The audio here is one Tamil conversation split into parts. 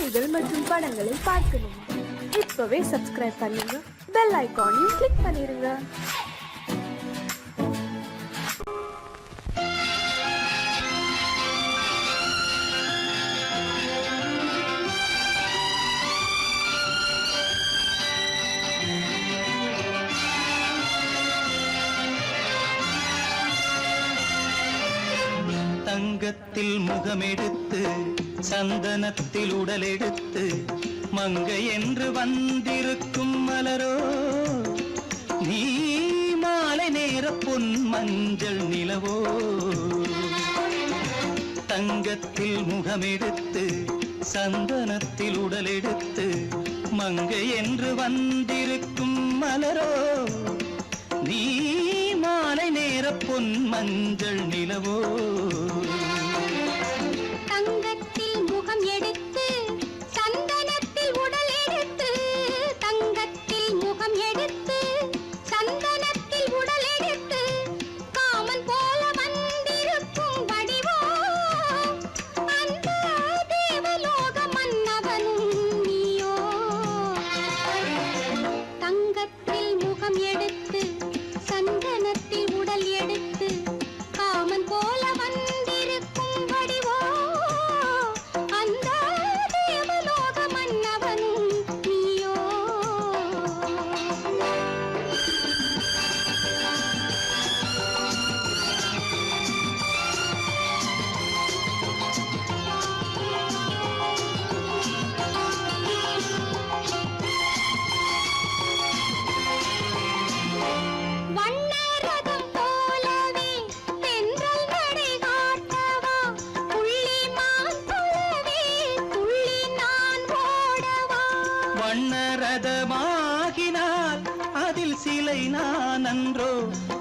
செய்திகள் மற்றும் படங்களை பார்க்கணுமா? இப்பவே சப்ஸ்கிரைப் பண்ணுங்க, பெல் ஐகானையும் கிளிக் பண்ணிருங்க. தங்கத்தில் முகமெடுத்து சந்தனத்தில் உடலெடுத்து மங்கை என்று வந்திருக்கும் மலரோ, நீ மாலை நேர பொன் மஞ்சள் நிலவோ. தங்கத்தில் முகமெடுத்து சந்தனத்தில் உடலெடுத்து மங்கை என்று வந்திருக்கும் மலரோ, நீ மாலை நேர பொன் மஞ்சள் நிலவோ. தங்கத்தில் முகம் எடுத்து சந்தனத்தில் உடல் எடுத்து, தங்கத்தில் முகம் எடுத்து சந்தனத்தில் உடல் எடுத்து காமன் போல வந்திருக்கும் வடிவோ, அந்த தேவலோக மன்னவனும் நீயோ. தங்கத்தில் முகம் எடுத்து சந்தனத்தில் உடல் எடுத்து காமன் போல வந்திருக்கும் வடிவோ, அந்த தேவலோக மன்னவனும் நீயோ. வண்ணரதம் போலவே தென்றல் நடை காட்டவா, புள்ளிமான் போலவே துள்ளி நான் ஓடவா. வண்ணரதமாகினால் அதில் சிலை நான் அன்றோ,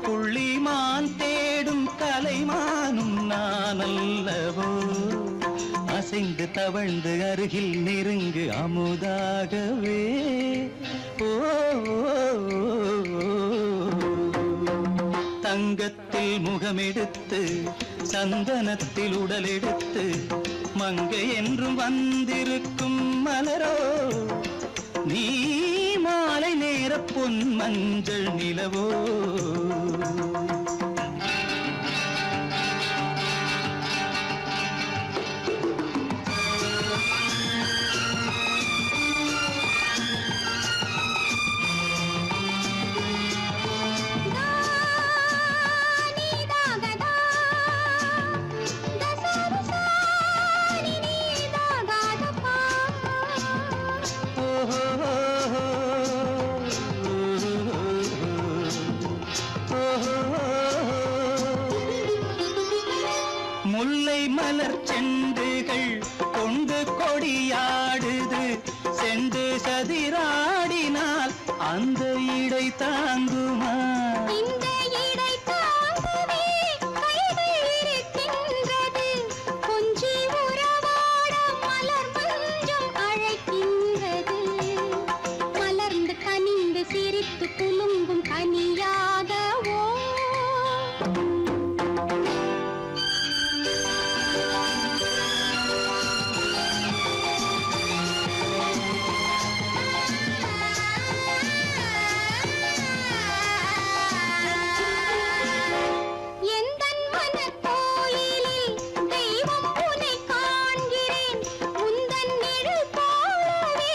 புள்ளிமான் தேடும் கலைமானும் நான் அல்லவோ. அசைந்து தவழ்ந்து அருகில் நெருங்கு அமுதாகவே. ஓ, தங்கத்தில் முகமெடுத்து சந்தனத்தில் உடலெடுத்து மங்கை என்றும் வந்திருக்கும் மலரோ, நீ மாலை நேர பொன் மஞ்சள் நிலவோ. முல்லை மலர் செண்டுகள் கொண்டு கொடியாடுது, செண்டு சதிராடினால் அந்த இடை தாங்குமா? இந்த இடை தாங்கவே கைகள் இருக்கின்றது, கொஞ்சி உறவாட மலர் மஞ்சம் அழைக்கின்றது. மலர்ந்து கனிந்து சிரித்து குலுங்கும் கனியாகவோ. எந்தன் மனக்கோயிலில் தெய்வம் உன்னை காண்கிறேன், உந்தன் நிழல் போலவே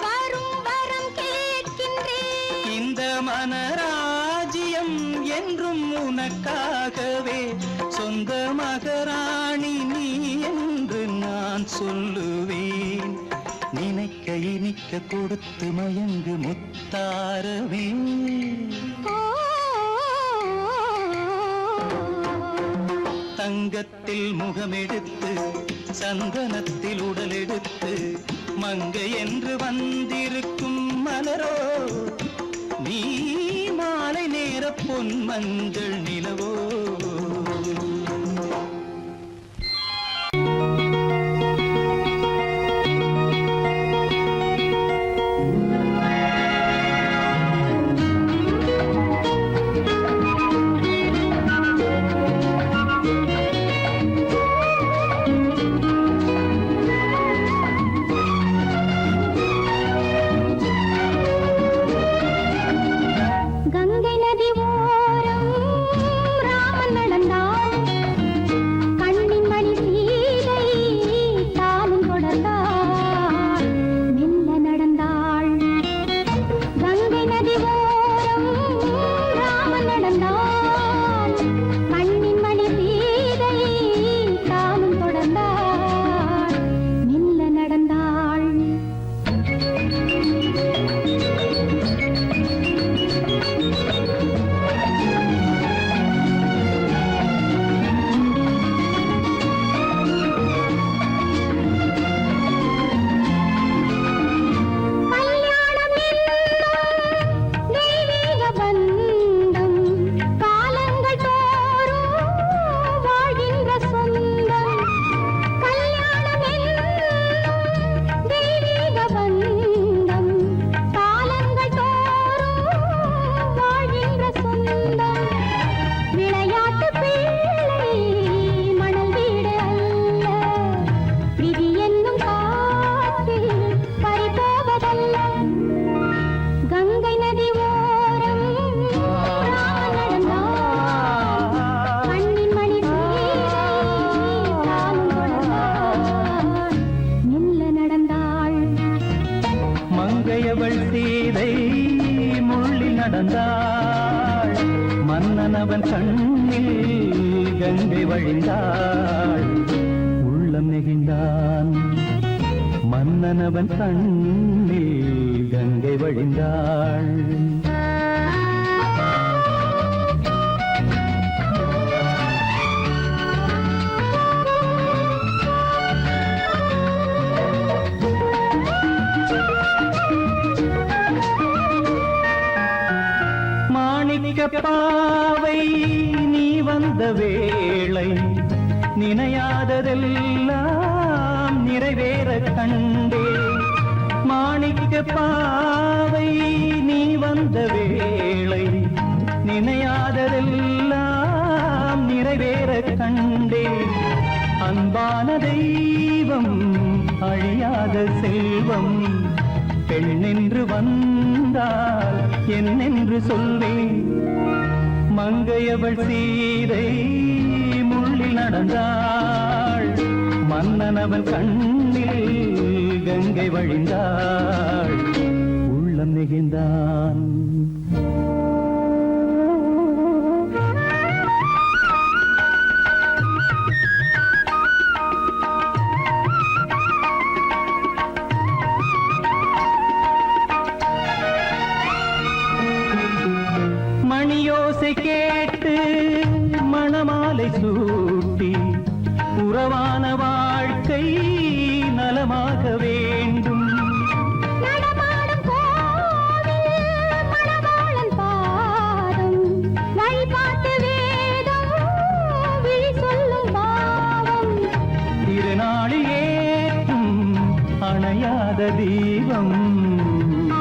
வரும் வரம் கேட்கின்றேன். இந்த மனராஜ்யம் என்றும் உனக்காகவே, சொந்த மகராணி நீ என்று நான் சொல்லுவேன். நினைக்க இனிக்க கொடுத்து மயங்கு முத்தாரவே. ஓ, தங்கத்தில் முகமெடுத்து சந்தனத்தில் உடலெடுத்து மங்கை என்று வந்திருக்கும் மலரோ, நீ மாலை நேர பொன் மஞ்சள் நிலவோ. நடந்தாள் மன்னன் அவன் கண்ணில் கங்கை வழிந்தாள் உள்ளம் நெகிழ்ந்தான் மன்னன் அவன் கண்ணில் கங்கை வழிந்தாள் பாவை நீ வந்த வேளை நினையாததெல்லாம் நிறைவேற கண்டே மாணிக்க பாவை நீ வந்த வேளை நினையாததெல்லாம் நிறைவேற கண்டே அன்பான தெய்வம் அழியாத செல்வம் பெண்ணென்று வந்தால் என்னென்று சொல்வேன் மங்கையவள் சீதை முள்ளில் நடந்தாள் மன்னன் அவன் கண்ணில் கங்கை வழிந்தாள் உள்ளம் நெகிழ்ந்தான் மணியோசை கேட்டு மணமாலை சூட்டி உறவான வாழ்க்கை நலமாக வேண்டும் நடமாடும் கோவில் மணவாளன் பாதம் வழிபாட்டு வேதம் விழி சொல்லும் பாவம் திருநாளில் ஏற்றும் அணையாத தீபம்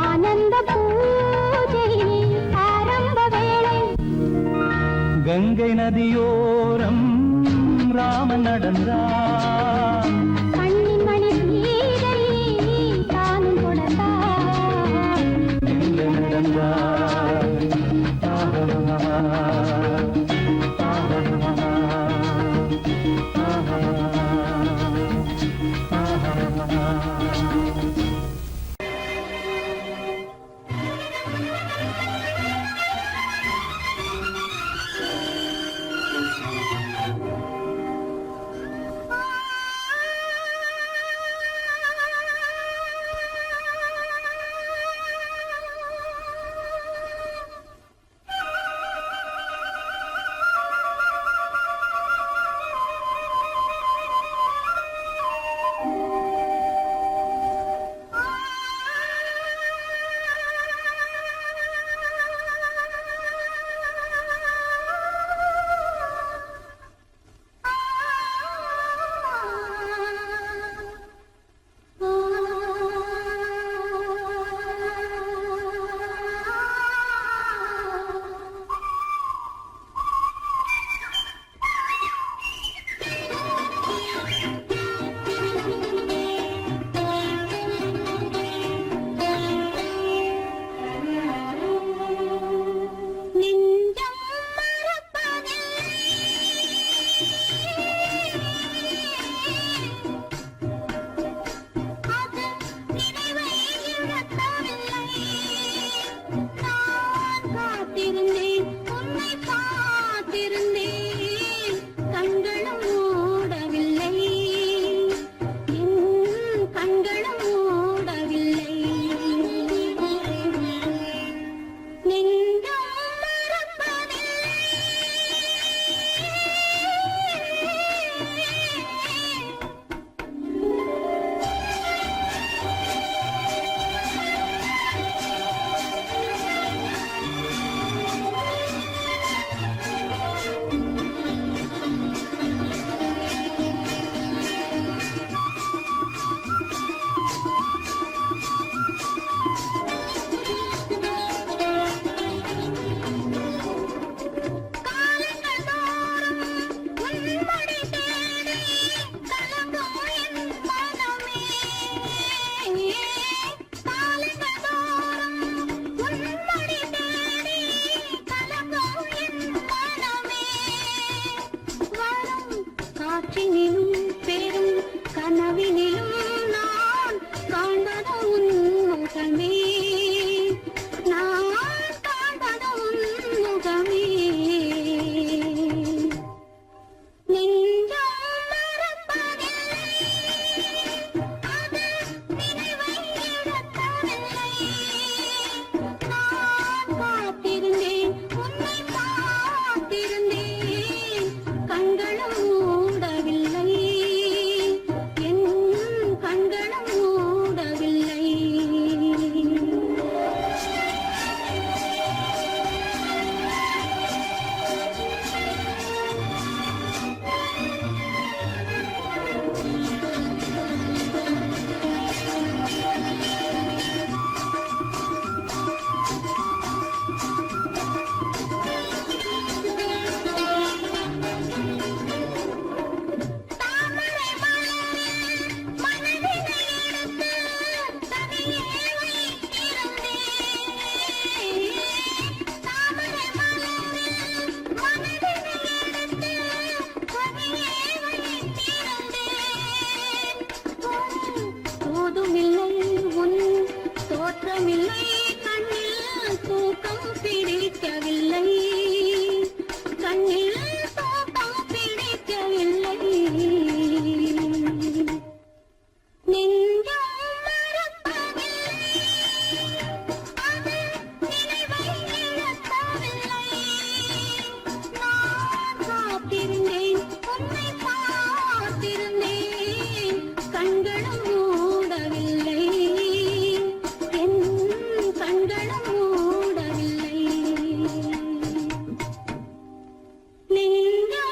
ஆனந்த பூஜை ஆரம்ப வேளை கங்கை நதியோரம் ராமன் நடந்தார் கண்ணின் மணி சீதை தானும் கொடுத்தார் எங்க நடந்தார் தூக்கமில்லை கண்ணில் தூக்கம் பிடிக்கவில்லை கண்ணில் தூக்கம் பிடிக்கவில்லை நெஞ்சம் மறப்பதில்லை அது நினைவை இழக்கவில்லை நான் காத்திருந்தேன் உன்னை பார்த்திருந்தேன் கண்களும் மூடவில்லை என் கண்களும் மூடவில்லை நெஞ்சம்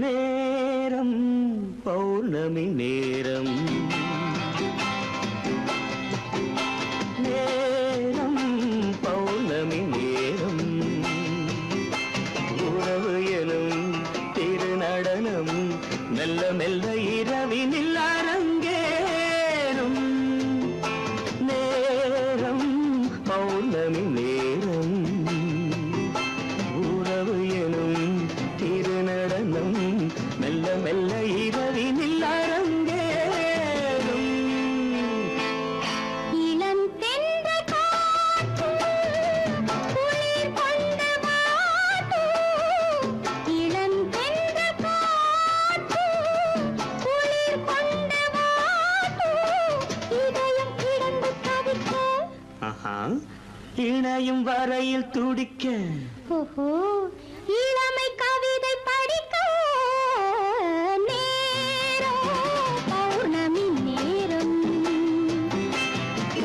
நேரம் பௌர்ணமி நேரம் நேரம் பௌர்ணமி நேரம் உறவு எனும் திருநடனம் மெல்ல மெல்ல இரவினில் அரங்கேறும் நேரம் பௌர்ணமி நேரம் உறவு எனும் திருநடனம் மெல்ல மெல்ல இரவினில் அரங்கேறும் இளம் தென்றல் காற்று குளிர் கொண்ட வாட்டு இளம் தென்றல் காற்று குளிர் கொண்ட வாட்டு இதயம் கிடந்து தவிக்க ஆஹா இணையும் வரையில் துடிக்க ஓஹோ இளமை கவிதை படிக்க நேரம் பௌர்ணமி நேரம்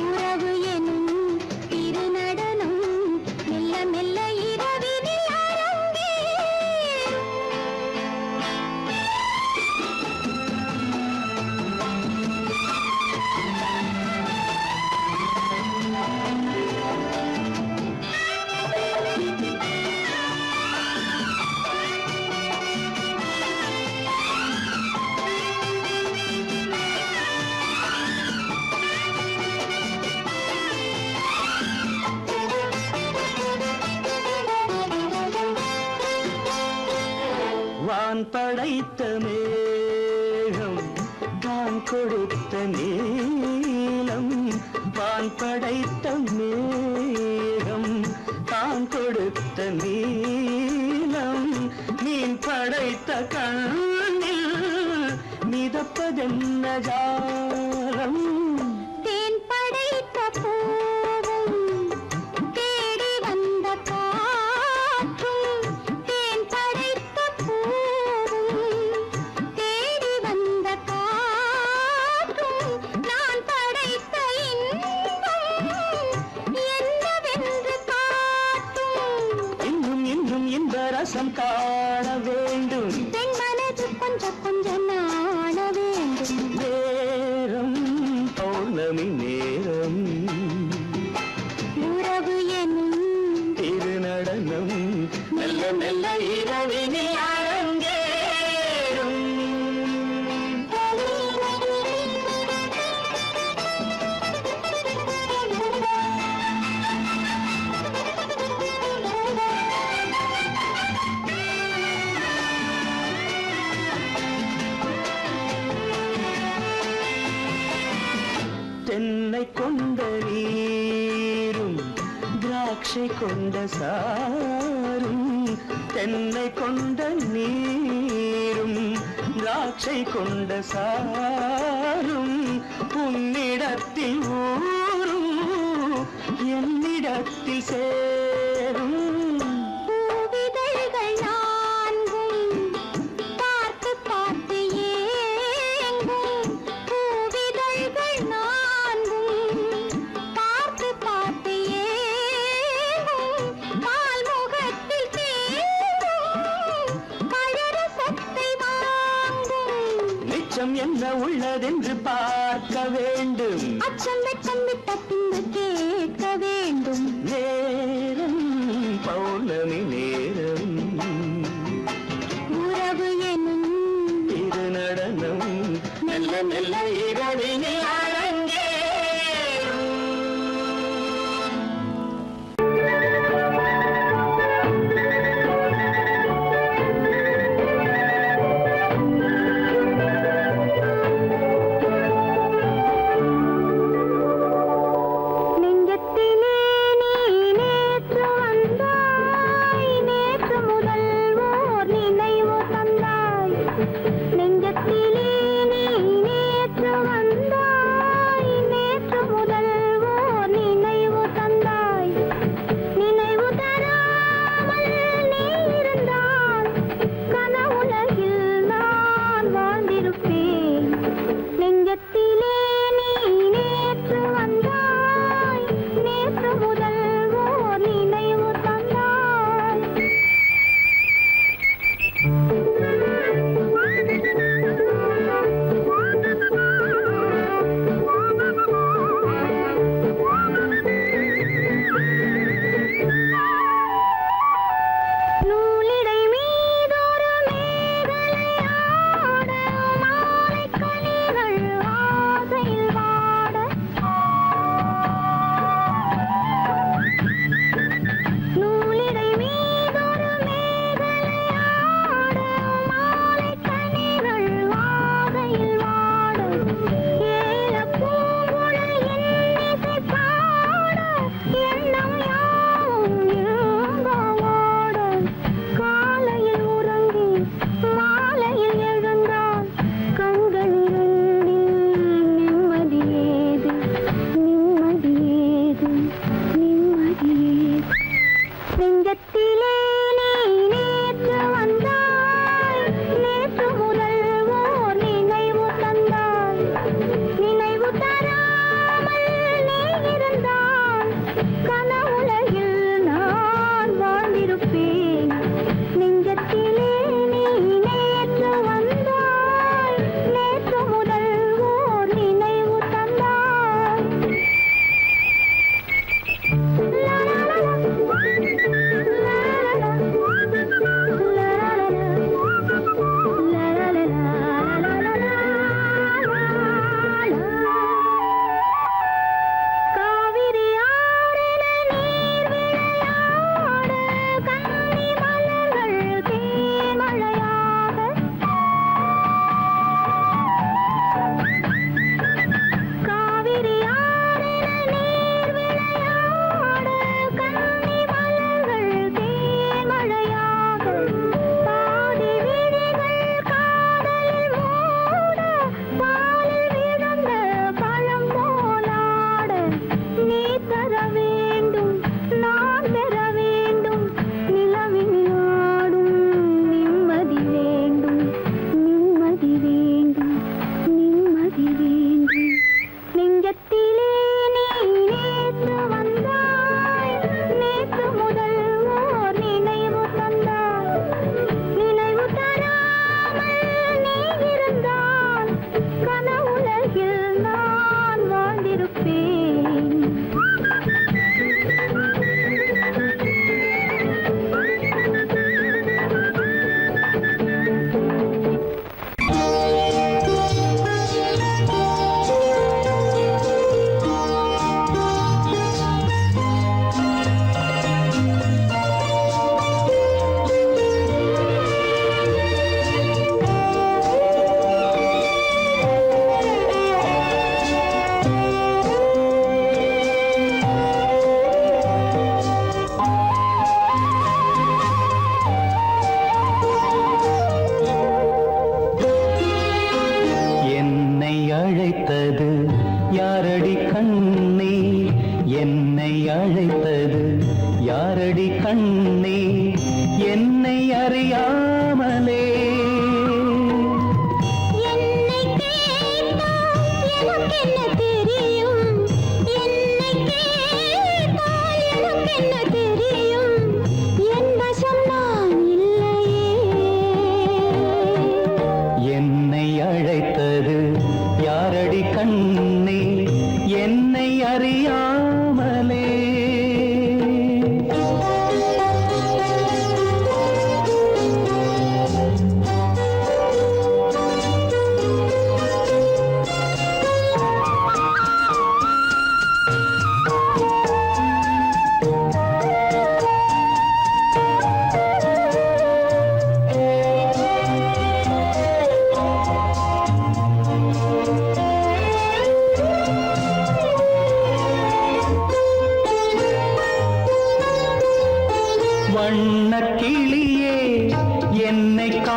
உறவு எனும் திருநடனம் மெல்ல மெல்ல இரவினில் அரங்கேறும் வான் படைத்த மேகம் தான் கொடுத்த நீலம் வான் படைத்த மேகம் தான் கொடுத்த நீலம் மீன் படைத்த கண்ணில் மிதப்பதென்ன ஜாலம் தேன் படைத்த பூவும் தேடி வந்த காற்றும் தேன் படைத்த பூவும் தேடி வந்த காற்றும் நான் படைத்த இன்பம் என்னவென்று காட்டும் இன்னும் இன்னும் இந்த ரசம் காண வேண்டும் பெண் மனது கொஞ்சம் கொஞ்சம் நாண வேண்டும் நேரம் பௌர்ணமி நேரம் உறவு எனும் திருநடனம் மெல்ல மெல்ல இரவினில் அரங்கேறும் தென்னை கொண்ட நீரும் திராட்சை கொண்ட சாரும் தென்னை கொண்ட நீரும் திராட்சை கொண்ட சாரும் உன்னிடத்தில் ஊரும் என்னிடத்தில் சேரும் பூவிதழ்கள் நான்கும் பார்த்து பார்த்து ஏங்கும் பூவிதழ்கள் நான்கும் பார்த்து பார்த்து ஏங்கும் பால்முகத்தில் தேங்கும் பழரசத்தை வாங்கும் நிச்சம் என்ன உள்ளதென்று பார்க்க வேண்டும் அச்சம் வெச்சம் விட்ட பின்பு கேட்க வேண்டும் நேரம் பௌர்ணமி நேரம் உறவு எனும் திருநடனம் மெல்ல இரவினில் அரங்கேறும். நெஞ்சத்திலே நீ நேற்று வந்தாய், நேற்று முதல் ஓர் நினைவு தந்தாய். நெஞ்சத்திலே நீ நேற்று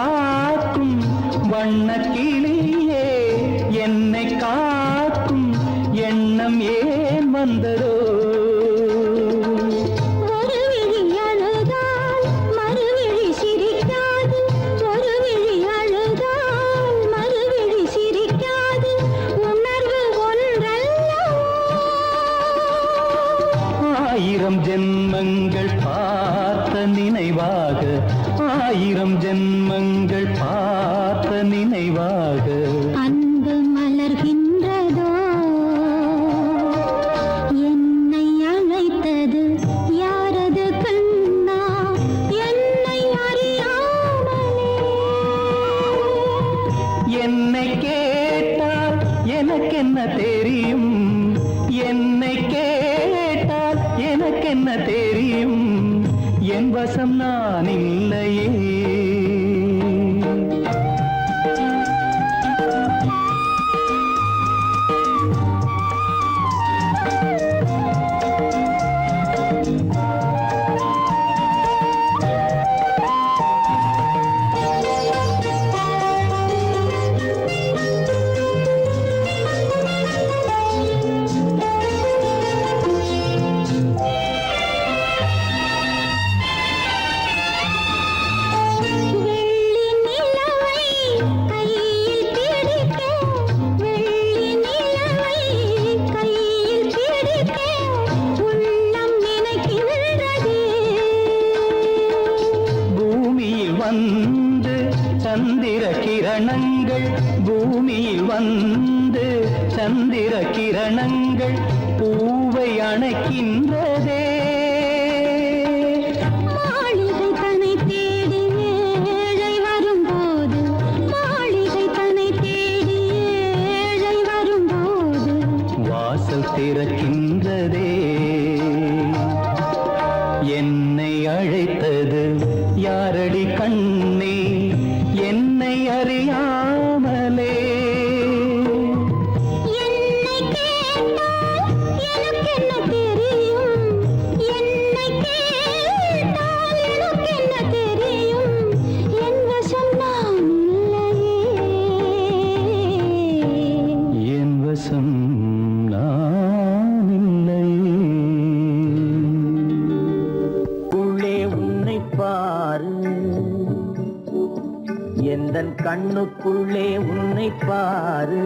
காக்கும் வண்ணக்கிளியே, என்னை காக்கும் எண்ணம் ஏன் வந்ததோ? ஒரு விழி அழுதால் மறுவிழி சிரிக்காது, ஒரு விழி அழுதால் மறுவிழி சிரிக்காது, உணர்வு ஒன்றல்லவோ. ஆயிரம் ஜென்மங்கள் பார்த்த நினைவாக, ஆயிரம் ஜென்மங்கள் பார்த்த நினைவாக அன்பு மலர்கின்றதோ, என்னை அழைத்தது யாரது கண்ணா, என்னை அறியாமலே. என்னை கேட்டால் எனக்கென்ன தெரியும், என்னை கேட்டால் எனக்கென்ன தெரியும், என் வசம் நான் இல்லையே. வெள்ளி நிலவை கையில் பிடிக்க, வெள்ளி நிலவை கையில் பிடிக்க உள்ளம் நினைக்கின்றதே. பூமியில் வந்து சந்திர கிரணங்கள், பூமியில் வந்து சந்திர கிரணங்கள் பூவை அணைக்கின்றதே. மாளிகை தன்னை தேடி ஏழை வரும்போது, மாளிகை தன்னை தேடி ஏழை வரும்போது, வாசல் திறக்கின்றதே. என்னை அழைத்தது யாரடி கண்ணே, என்னை அறியாமலே. என்னை கேட்டால் எனக்கென்ன தெரியும், என்னை கேட்டால் எனக்கென்ன தெரியும், என் வசம் நான் இல்லையே. என் வசம் நான் இல்லையே. உள்ளே உன்னை பாரு, எந்தன் கண்ணுக்குள்ளே உன்னை பாரு,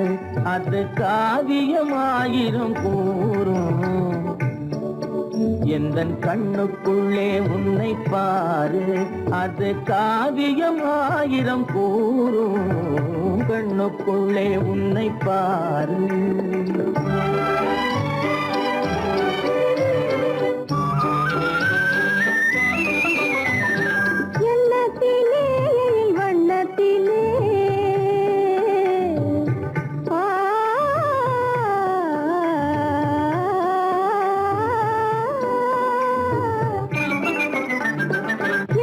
அது காவியமாயிரம் கூறும். எந்தன் கண்ணுக்குள்ளே உன்னை பாரு, அது காவியமாயிரம் கூறும். கண்ணுக்குள்ளே உன்னை பாரு. எண்ணத்திலே வண்ணத்திலே ஆ,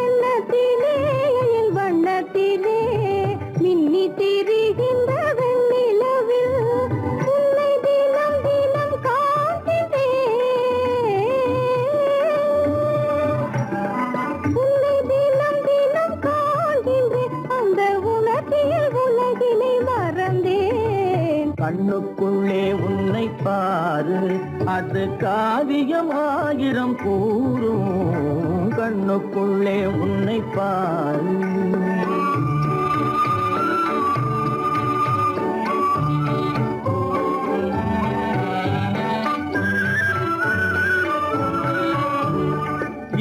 எண்ணத்திலே வண்ணத்திலே மின்னி திரிகின்ற வெண்ணிலவில் உன்னை தினம் தினம் காண்கிறேன். உன்னை தினம் தினம் காண்கின்றேன், அந்த உணர்ச்சியில் உலகினை மறந்தேன். கண்ணுக்குள்ளே உன்னை பாரு, அது காவியமாயிரம் கூறும். கண்ணுக்குள்ளே உன்னை பாரு.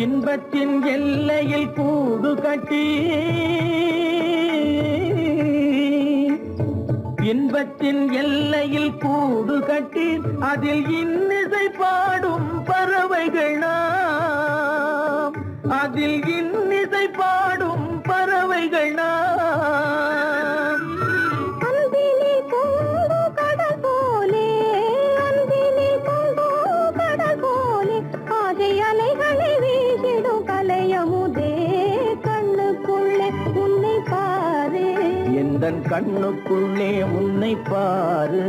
இன்பத்தின் எல்லையில் கூடு கட்டி, இன்பத்தின் எல்லையில் கூடு கட்டி, அதில் இன்னிசை பாடும் பறவைகள் நாம், அதில் இன்னிசை பாடும் பறவைகள் நாம். அன்பிலே பொங்கு கடல் போலே, அன்பிலே பொங்கு கடல் போலே, ஆசை அலைகளை வீசிடும் கலையமுதே. கண்ணுக்குள்ளே உன்னை பாரு, எந்தன் கண்ணுக்குள்ளே உன்னை பாரு.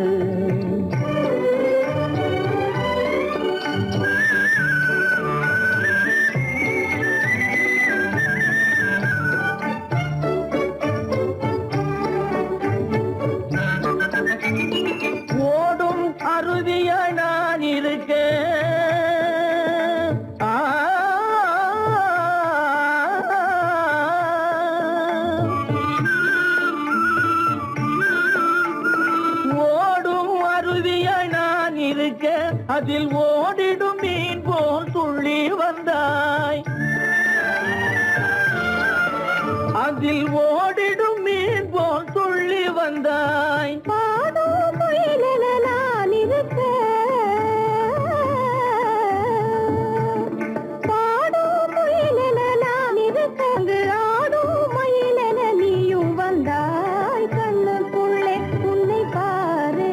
அதில் ஓடிடும் மீன் போல் துள்ளி வந்தாய். அதில் ஓடிடும் மீன் போல் துள்ளி வந்தாய். பாடும் முயலென நான் இருக்க, பாடும் முயலென நான் இருக்க, அங்கு ஆடும் மயிலென நீயும் வந்தாய். கண்ணுக்குள்ளே உன்னை பாரு,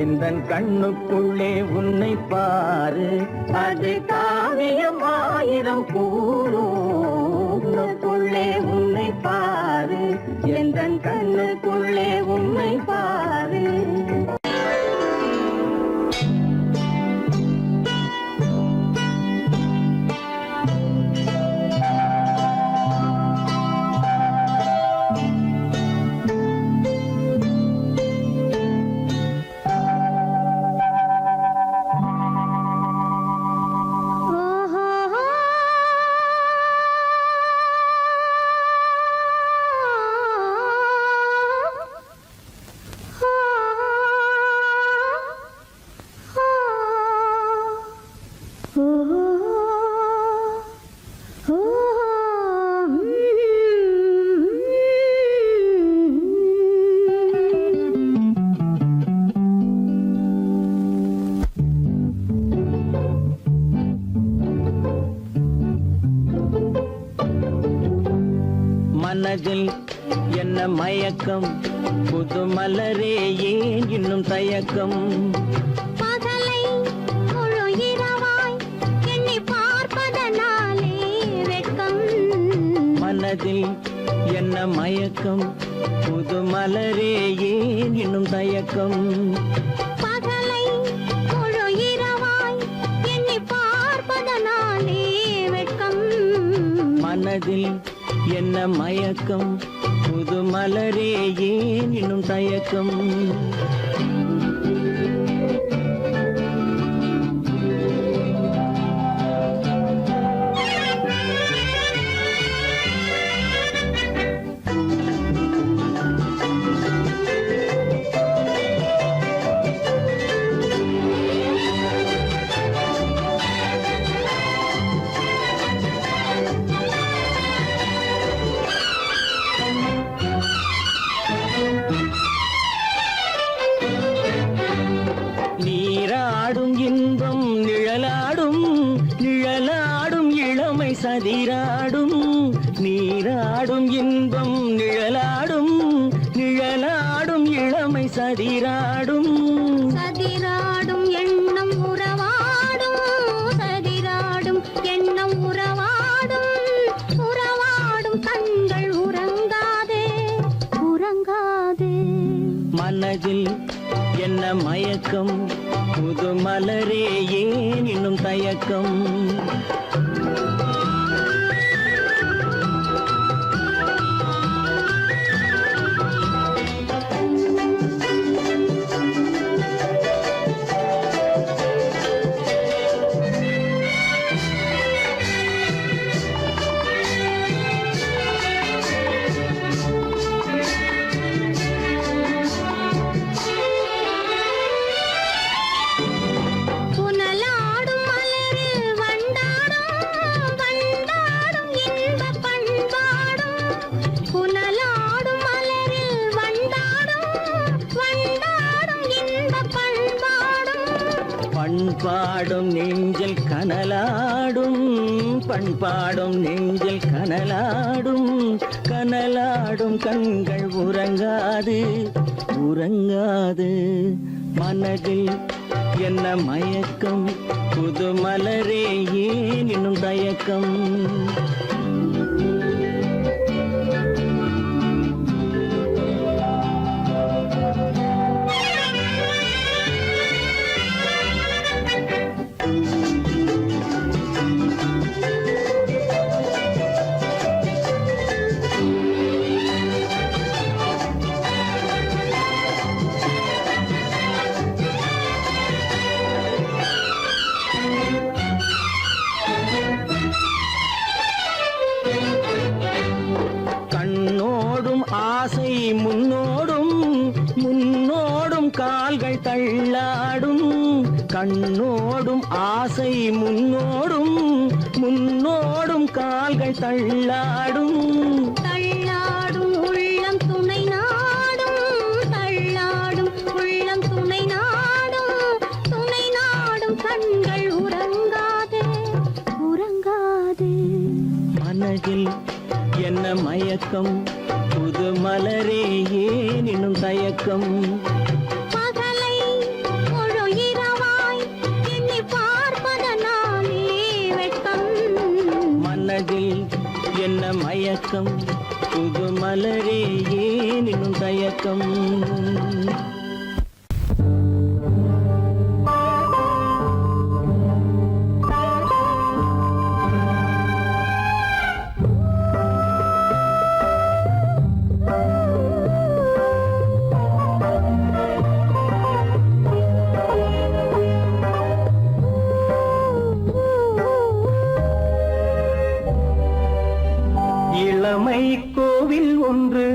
எந்தன் கண்ணுக்குள்ளே உன்னை பாரு. அது காவியம் ஆயிரம் கூறுக்குள்ளே உன்னை பாரு. எந்தன் கண்ணுக்குள்ளே உன்னை பாரு. மனதில் என்ன மயக்கம், புது மலரே ஏன் இன்னும் தயக்கம். பகலை முழு இரவாய் எண்ணி பார்ப்பதனாலே வெட்கம். மனதில் என்ன மயக்கம், புது மலரே ஏன் இன்னும் தயக்கம். பகலை முழு இரவாய் எண்ணி பார்ப்பதனாலே வெட்கம். மனதில் என்ன மயக்கம், புது மலரே ஏன் இன்னும் தயக்கம். நீராடும் இன்பம் நிழலாடும், நிழலாடும் இளமை சதிராடும். நீராடும் இன்பம் நிழலாடும், நிழலாடும் இளமை சதிராடும். சதிராடும் எண்ணம் உறவாடும், சதிராடும் எண்ணம் உறவாடும். உறவாடும் கண்கள் உறங்காதே, உறங்காதே. மனதில் என்ன மயக்கம், புது மலரே ஏன் இன்னும் தயக்கம். புனலாடும் மலரில் வண்டாடும், வண்டாடும் இன்பப் பண்பாடும். புனலாடும் மலரில் வண்டாடும், வண்டாடும் இன்பப் பண்பாடும். பண்பாடும் நெஞ்சில் கனலாடும், பண்பாடும் நெஞ்சில் கனலாடும். கனலாடும் கண்கள் உறங்காது, உறங்காது. மனதில் என்ன மயக்கம், புது மலரே ஏன் இன்னும் தயக்கம். ஆசை முன்னோடும், முன்னோடும் கால்கள் தள்ளாடும். கண்ணோடும் ஆசை முன்னோடும் முன்னோடும் கால்கள் தள்ளாடும் தள்ளாடும் உள்ளம் துணை நாடும் தள்ளாடும் உள்ளம் துணை நாடும் கண்கள் உறங்காதே உறங்காதே மனதில் என்ன மயக்கம் புது மலரே ஏன் இன்னும் தயக்கம் பகலை முழு இரவாய் எண்ணி பார்ப்பதனாலே வெட்கம் மனதில் என்ன மயக்கம் புது மலரே ஏன் இன்னும் தயக்கம் இளமை கோவில் ஒன்று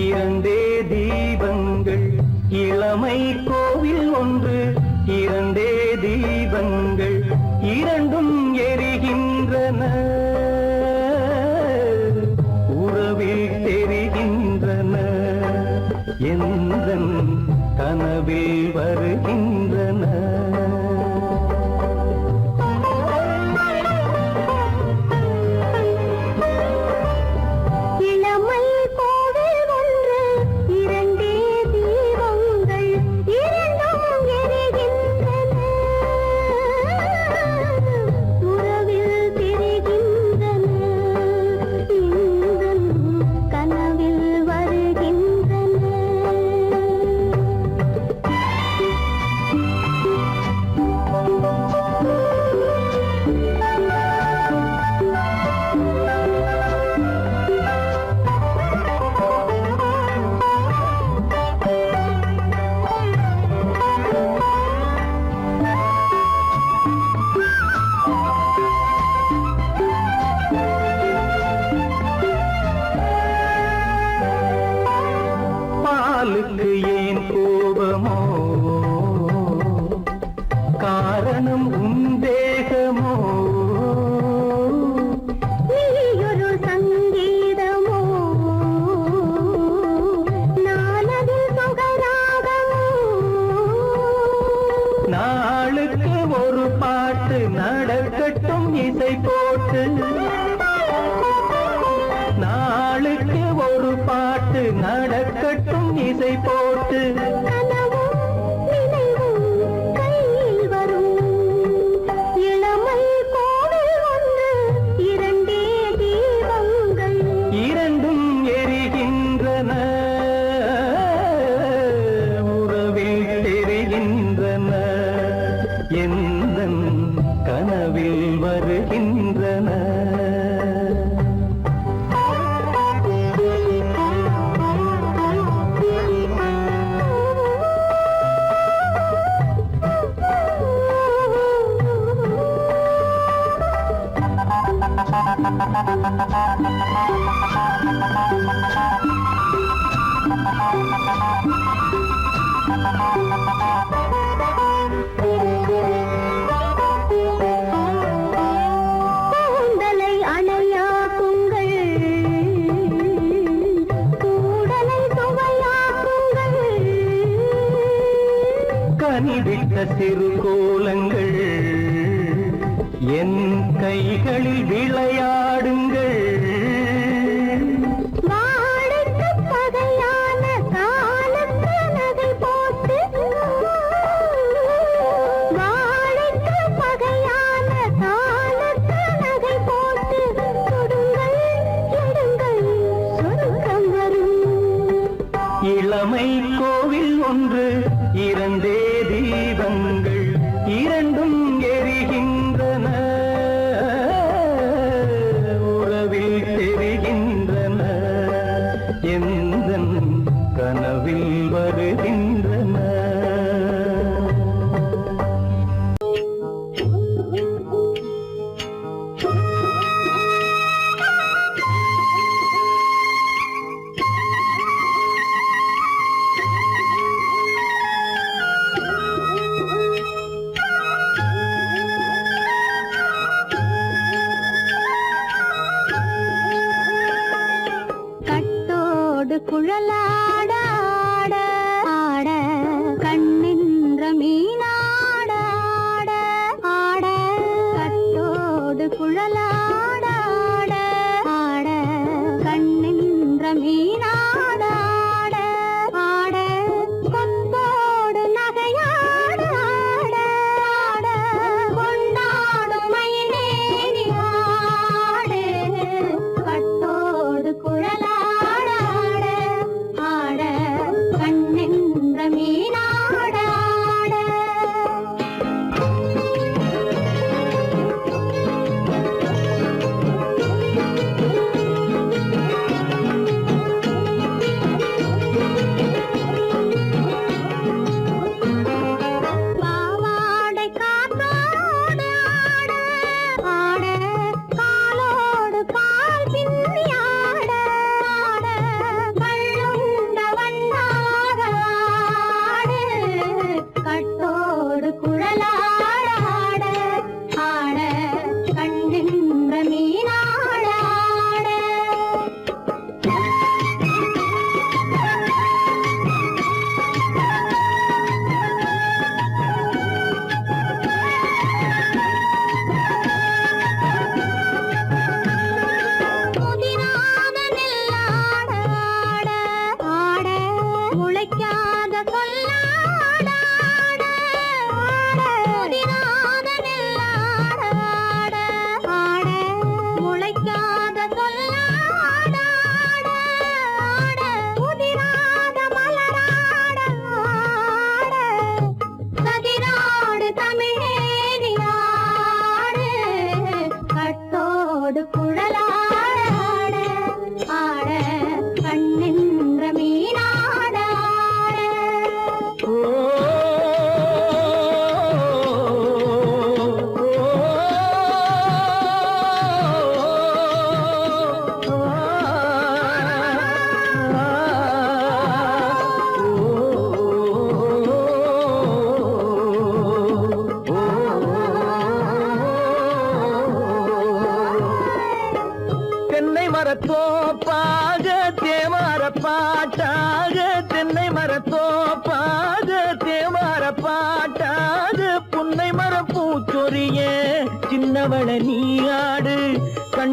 இரண்டே தீபங்கள் இளமை கோவில் ஒன்று இரண்டே தீபங்கள் இரண்டும் எரிகின்றன உறவில் தெரிகின்றன எந்தன் கனவில் வருகின்றன இளமை கோவில் ஒன்று இரண்டே தீபங்கள் இரண்டும் எரிகின்றன உறவில் தெரிகின்றன இன்பம் கனவில் வருகின்றன பாலுக்கு ஏன் கோபமோ காரணம் உன் தேகமோ நீயொரு சங்கீதமோ நானது சுகராகமோ நாளுக்கு ஒரு பாட்டு நடக்கட்டும் இசை போட்டு நாளுக்கு ஒரு பாட்டு நடக்கட்டும் இசை போட்டு கனவும் நினைவும் கையில் வரும் இளமை கோவில் ஒன்று இரண்டே தீபங்கள் இரண்டும் எரிகின்றன உறவில் தெரிகின்றன எந்தன் கனவில் வருகின்றன கூந்தலை அணையாக்குங்கள் கூடலை சுவையாக்குங்கள் கனிவிட்ட சிறு கோலங்கள் என் கைகளில் விளையாடுங்கள் வாழைக்கு பகையான காலத்து நகை போட்டு வாழைக்கு பகையான காலத்து நகை போட்டு தொடுங்கள் எடுங்கள் சொர்க்கம் வரும் இளமை கோவில் ஒன்று இரண்டே தீபங்கள் இரண்டும் எரிகின்றன உறவில் தெரிகின்றன எந்தன் கனவில் வருகின்றன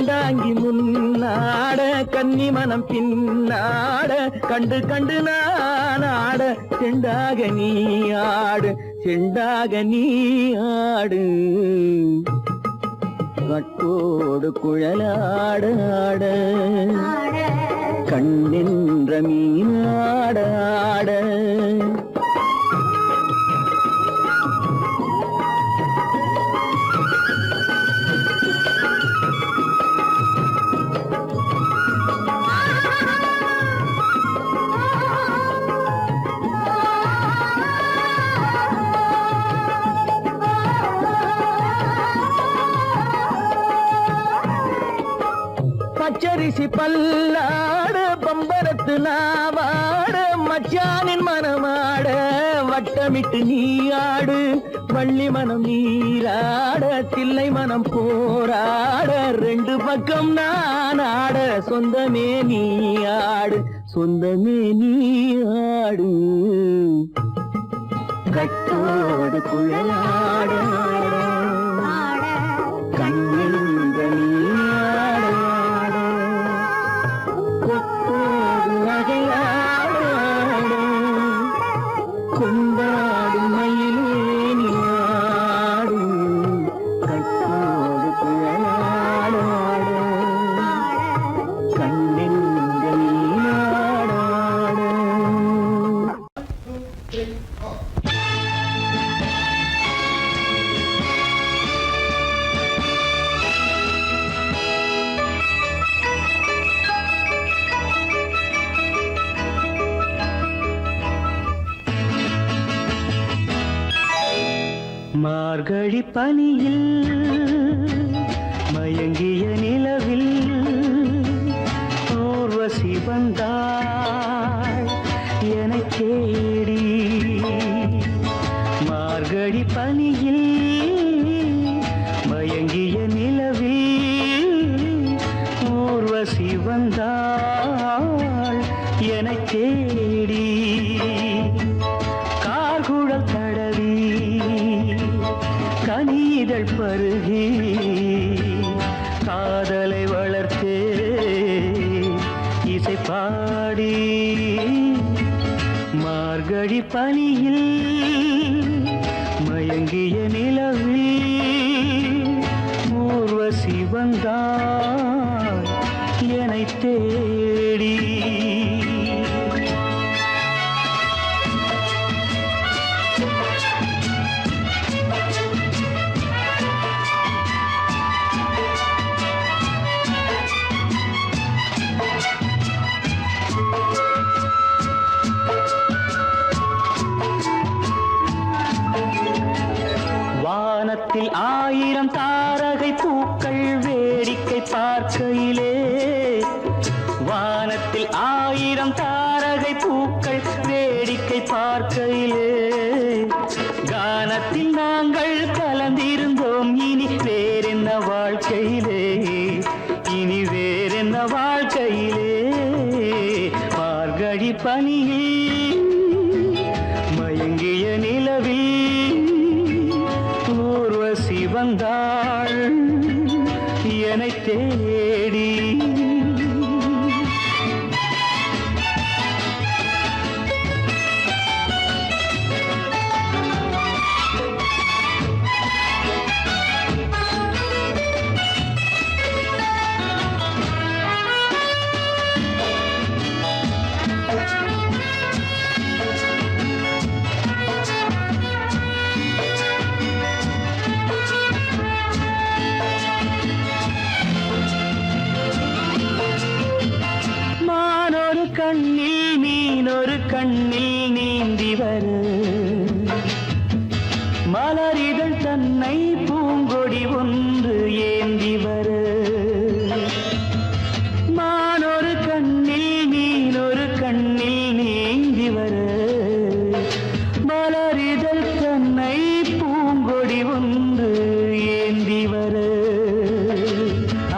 கண்டாங்கி முன்னாட கன்னி மனம் பின்னாட கண்டு கண்டு நான் ஆட செண்டாக நீ ஆடு செண்டாக நீ ஆடு கட்டோடு குழலாட ஆட கண்ணென்ற மீனாட ஆட பச்சரிசி பல்லாடு பம்பரத்து நாவாடு மச்சானின் மனமாட வட்டமிட்டு நீயாடு வள்ளி மனம் நீராட தில்லை மனம் போராட ரெண்டு பக்கம் நான் ஆட சொந்தமே நீயாடு சொந்தமே நீயாடு கட்டோடு குழலாட கண்ணென்ற நீயாட கொண்டாடும் மயிலேனியாடு கட்டோடு குழலாட கண்ணென்ற நீயாட மார்கழி பனியில் மயங்கிய நிலவில் ஊர்வசி வந்தாள் எனக் தேடி மார்கழி பனியில் மயங்கிய நிலவில் ஊர்வசி வந்தாள் எனக் தேடி கார்குழல் தடவி கனிதழ் பருகி காதலை வளர்த்தே இசை பாடி மார்கழி பனியில் மயங்கிய நிலவில் ஊர்வசி வந்தாள் என்னைத் தேடி வானத்தில் 1000 தாரகை பூக்கள் வேடிக்கை பார்க்கையிலே வானத்தில் 1000 தாரகை பூக்கள் வேடிக்கை பார்க்கையிலே கானத்தில் நாங்கள் கலந்திருந்தோம் இனி வேறென்ன வாழ்க்கையிலே இனி வேறென்ன வாழ்க்கையிலே மார்கழி பனியில் மயங்கிய நிலவில் ஊர்வசி வந்தாள் என்னைத் தேடி கண்ணில் மீனொரு கண்ணில் நீந்தி வரு மலரிதழ் தன்னை பூங்கொடி ஒன்று ஏந்தி வரு மானொரு கண்ணில் மீனொரு கண்ணில் நீந்தி வரு மலரிதழ் தன்னை பூங்கொடி ஒன்று ஏந்தி வரு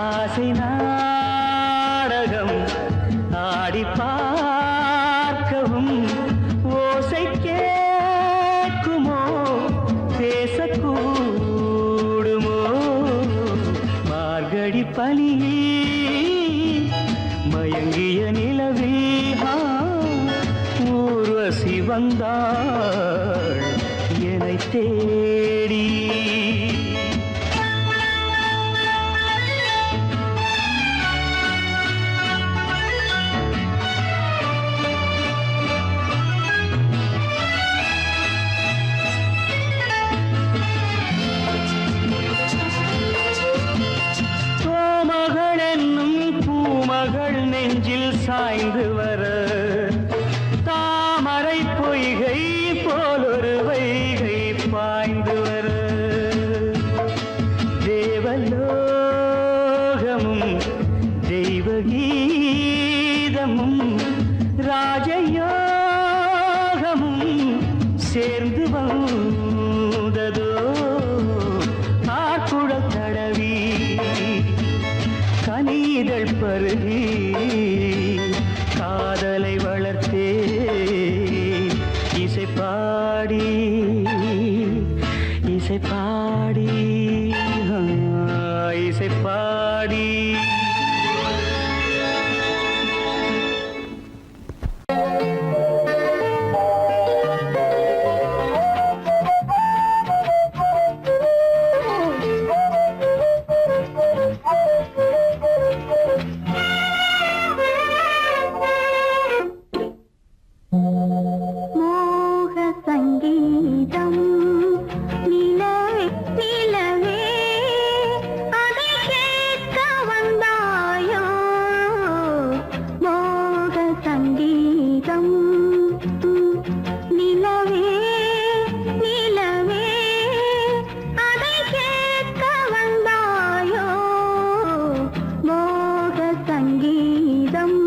ஆசை நாடகம் ஆடி பார்க்கவும் ஓசை கேட்குமோ பேசக்கூடுமோ மார்கழி பனியில் வந்தாள் என்னை தேடி. கோமகள் என்னும் பூமகள் நெஞ்சில் சாய்ந்து வர தாமரை பொய்கை போலொரு வைகை பாய்ந்து வர தேவலோகமும் தெய்வகீதமும் ராஜயோகமும் சேர்ந்து வந்ததோ ஆக்குழல் தடவி கனிதழ் பருகி காதலை வளர்த்தே இசை பாடி இசை பாடி இசை பாடி. மோக சங்கீதம் நிலவே நிலவே அதை கேட்க வந்தாயோ. மோக சங்கீதம் நிலவே நிலவே அதை கேட்க வந்தாயோ. மோக சங்கீதம்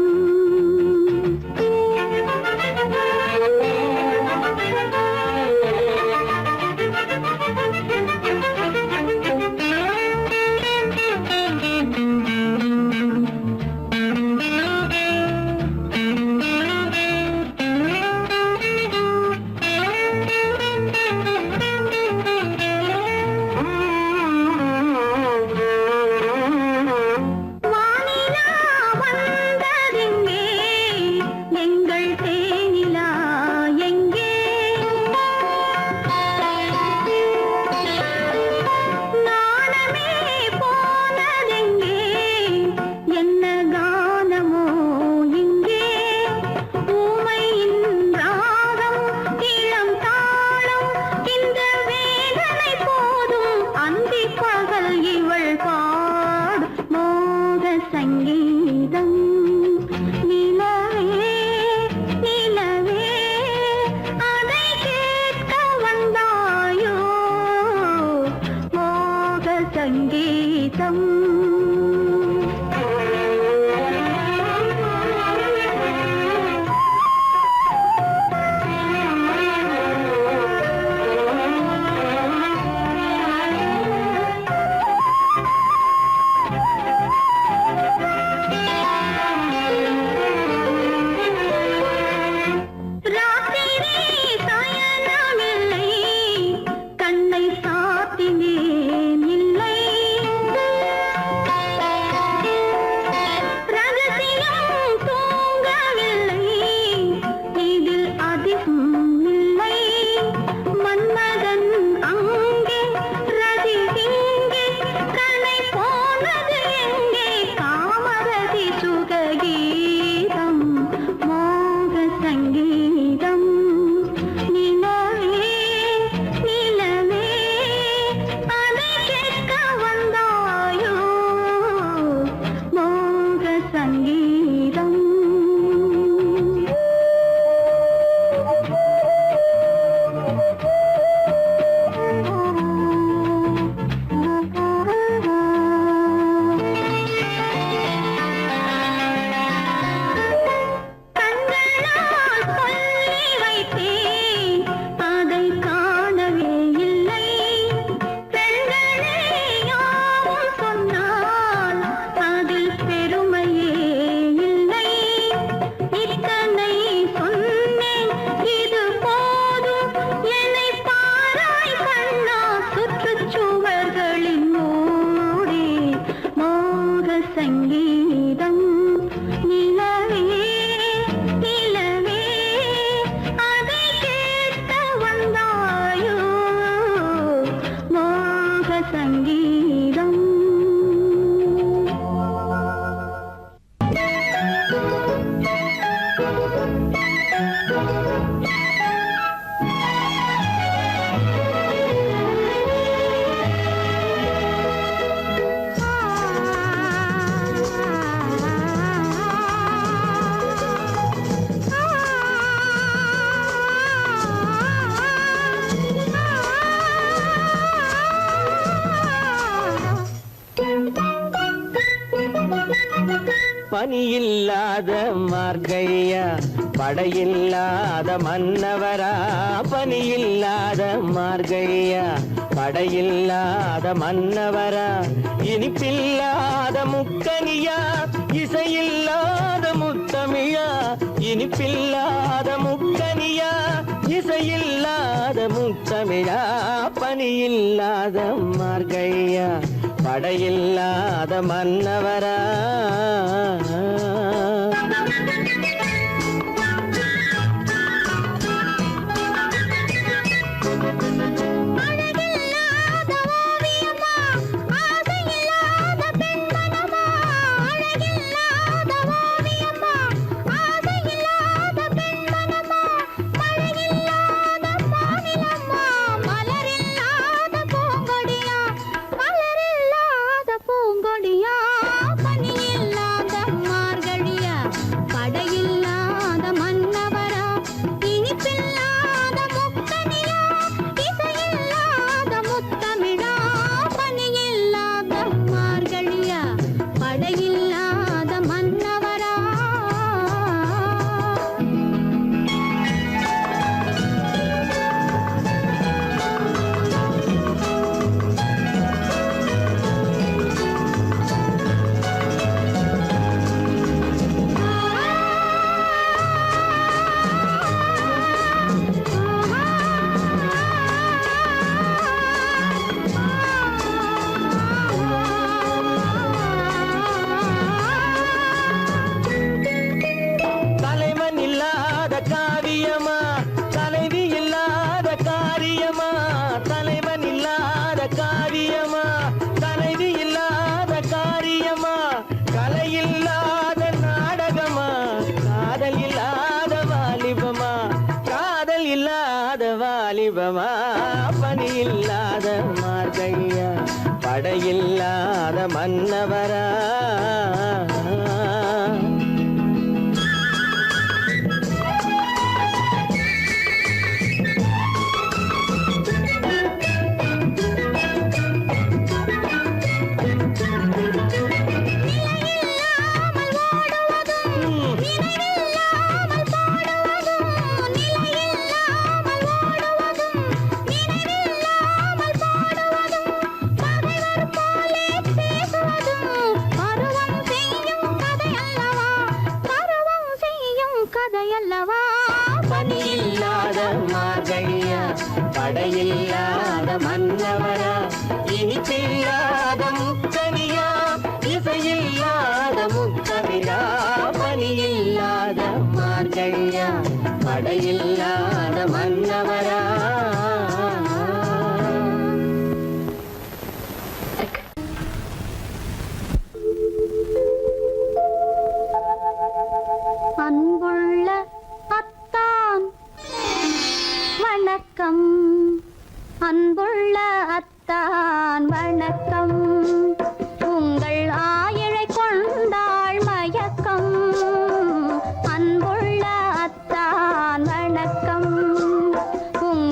பனியில்லாத மார்கழியா படையில்லாத மன்னவரா பனியில்லாத மார்கழியா படையில்லாத மன்னவரா இனிப்பில்லாத முக்கனியா இசையில்லாத முத்தமிழா இனிப்பில்லாத முக்கனியா இசையில்லாத முத்தமிழா பனியில்லாத மார்கழியா படையில்லாத மன்னவரா பனியில்லாத மார்கழியா படையில்லாத மன்னவரா பனியில்லாத மார்கழியா படையில்லாத மன்னவரா இனிப்பில்லாத முக்கனியா இசையில்லாத முத்தமிழா பனியில்லாத மார்கழியா படையில்லாத மன்னவரா அன்புள்ள அத்தான் வணக்கம் அன்புள்ள அத்தான் வணக்கம் உங்கள் ஆயிழை கொண்டாள் மயக்கம் அன்புள்ள அத்தான் வணக்கம் உங்கள்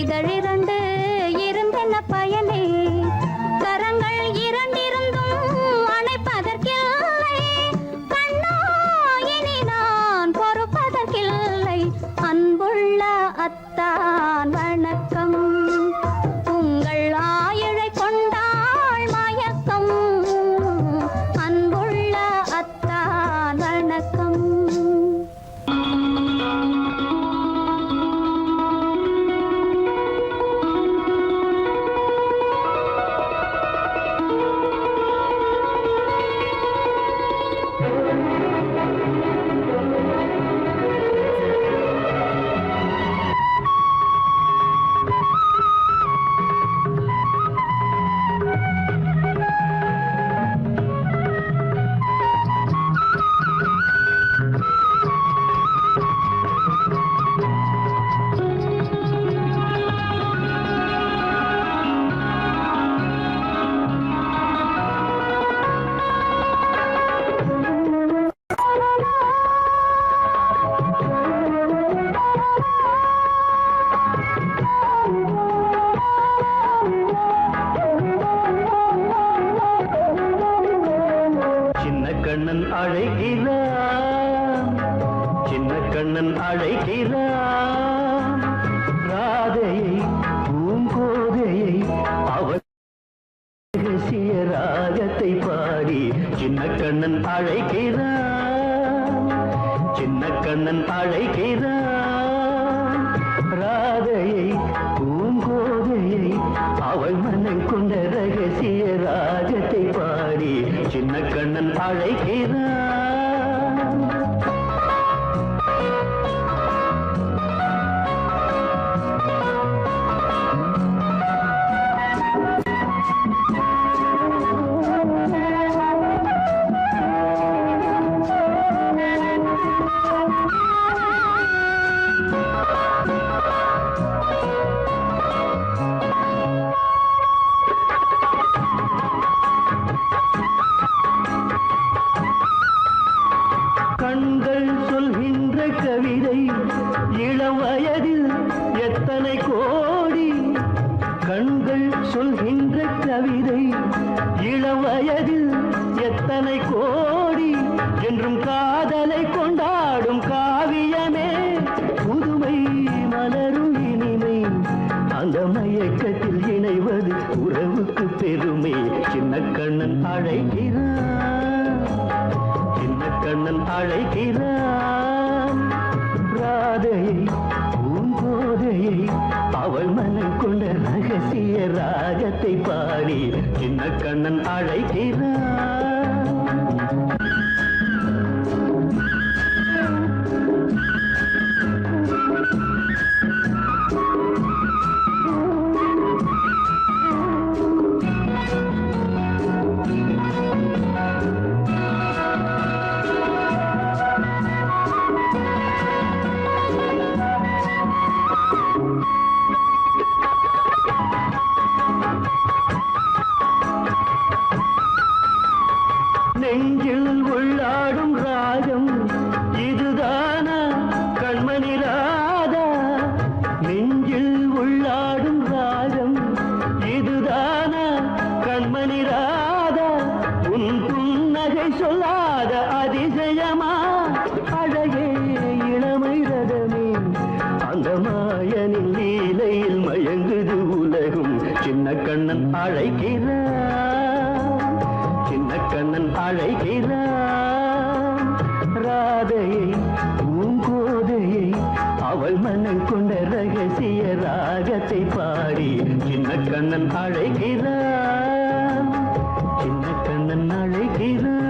இதழிரண்டு இருந்தென்ன பயனே, கரங்கள் இரண்டிருந்தும் அணைப்பதற்கில்லை. கண்ணா இனி நான் பொறுப்பதற்கில்லை. அன்புள்ள அத்தான் வணக்கம், உங்கள் ஆயுளை கொண்டாள் மயக்கம். அன்புள்ள அத்தான் வணக்கம். கண்ணன் அழைக்கிறான், சின்ன கண்ணன் அழைக்கிறான். ராதையை பூங்கோதையை அவள் ரகசிய ராகத்தை பாடி சின்ன கண்ணன் அழைக்கிறான், சின்ன கண்ணன் அழைக்கிறான். ராதையை பூங்கோதையை அவள் மனம் கொண்ட ரகசிய ராகத்தை பாடி சின்ன கண்ணன் அழைக்கிறான். கண்கள் சொல்கின்ற கவிதை இளம் வயதில் எத்தனை கோடி. கண்கள் சொல்கின்ற கவிதை இளம் வயதில் எத்தனை கோடி. என்றும் காதலை கொண்டாடும் காவியமே புதுமை மலரும் இனிமை. அந்த மயக்கத்தில் இணைவது உறவுக்கு பெருமை. சின்ன கண்ணன் அழைக்கிறான், சின்ன கண்ணன் அழைக்கிறான். ராதையை பூங்கோதையை அவள் மனம் கொண்ட ரகசிய ராகத்தை பாடி சின்ன கண்ணன் அழைக்கிறான். நெஞ்சில் உள்ளாடும் ராகம் இதுதானா கண்மணி ராதா. நெஞ்சில் உள்ளாடும் ராகம் இதுதானா கண்மணி ராதா. உன் புன்னகை சொல்லாத அதிசயமா அழகே இளமை ரதமே. அந்த மாயனின் லீலையில் மயங்குது உலகும். சின்ன கண்ணன் அழைக்கிறான், சின்ன கண்ணன் அழைக்கிறான். ராதையை பூங்கோதையை அவள் மனம் கொண்ட ரகசிய ராகத்தை பாடி சின்ன கண்ணன் அழைக்கிறான், சின்ன கண்ணன் அழைக்கிறான்.